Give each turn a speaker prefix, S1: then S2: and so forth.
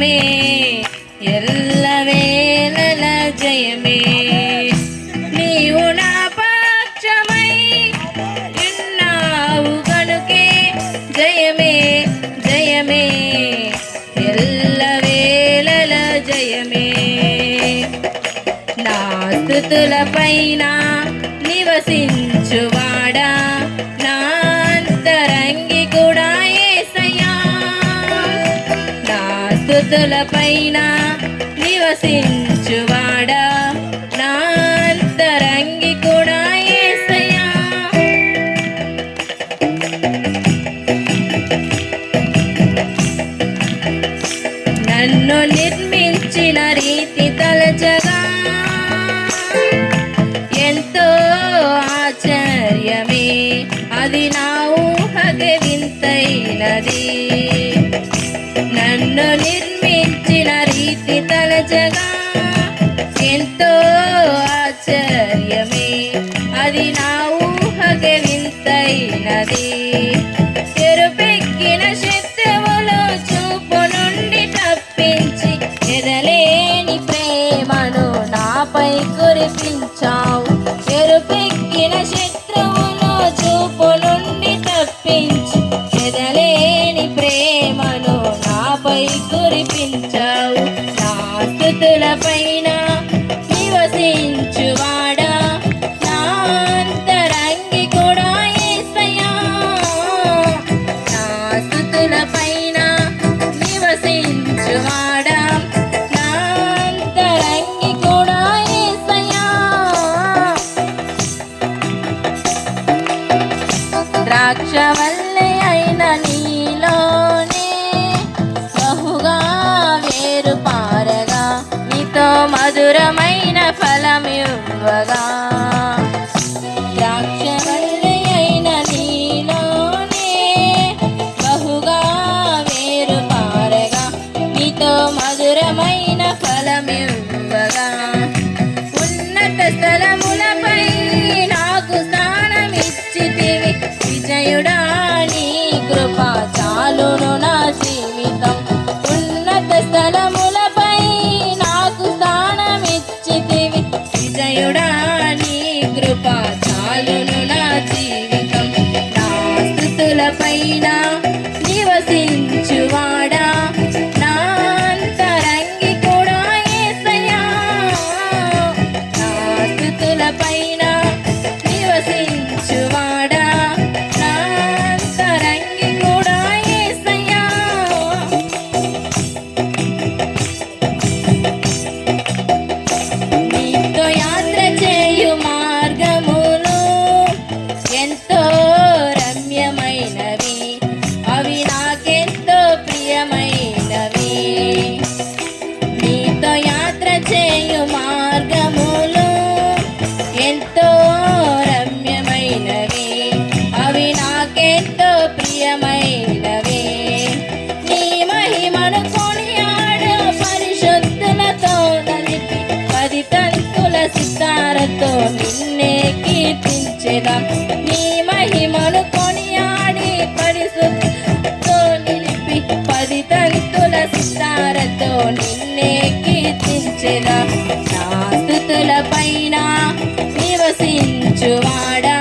S1: జయమే ఎల్లవేళల జయమే నీవు నా పక్షమై ఉన్నావు గనుకే జయమే జయమే ఎల్లవేళల జయమే నా స్తుతులపైన నివసించువాడా నా అంతరంగి కూడా యేసయ్యా నా స్తుతులపైన నివసించువాడా నా అంతరంగి కూడా యేసయ్యా నన్ను నిర్మించిన రీతి తలచగా ఎంతో ఆశ్చర్యమే అది నా ఊహకి వింతైనది నన్ను నిర్మించిన రీతి తలచగా ఎంతో ఆశ్చర్యమే అది నా ఊహకి వింతైనది ఎరుపెక్కిన శత్రువులు చూపు నుండి తప్పించి ఎదలేని ప్రేమను నాపై కురిపించావు ఎరుపెక్కిన శత్రువులు చూపు నుండి తప్పించి ఎదలేని ప్రేమను నాపై కురిపించావు నా స్తుతులపైన నివసించువాడా నా అంతరంగి కూడా యేసయ్యా నా స్తుతులపైన నివసించువాడా నా అంతరంగి కూడా యేసయ్యా ద్రాక్షవల్లె అయిన నీలోనే బహుగా వేరు పారగా నీతో మధురమైన ఫలమివ్వగా ద్రాక్షవల్లె అయిన నీలోనే బహుగా వేరు పారగా నీతో మధురమైన ఫలమివ్వగా ఉన్నత స్థలములపై నాకు స్థానమిచ్చితివి విజయుడా నీ కృప చాలును నా జీవితం ఉన్నత స్థలములపై నాకు స్థానమిచ్చితివి విజయుడా నీ కృప చాలును నా జీవితం నా స్తుతులపైన నివసించువాడా నా అంతరంగి కూడా యేసయ్యా నా స్తుతులపైన నివసించువాడా నా అంతరంగి కూడా యేసయ్యా నీతో యాత్ర చేయు మార్గములు ఎంతో రమ్యమైనవి అవి నాకెంతో ప్రియమైనవి నీతో యాత్ర చేయు మార్గములు ఎంతో రమ్యమైనవి అవి నాకెంతో ప్రియమైనవి నీ మహిమను కొనియాడు పరిశుద్ధులతో నలిపి 10 తంతుల సితారతో నిన్నే కీర్తించెదా నీ మహిమను కొనియాడి పరిశుద్ధులతో నిలిపి 10 తంతుల సితారతో నిన్నే కీర్తించెదా నా స్తుతులపైన నివసించువాడా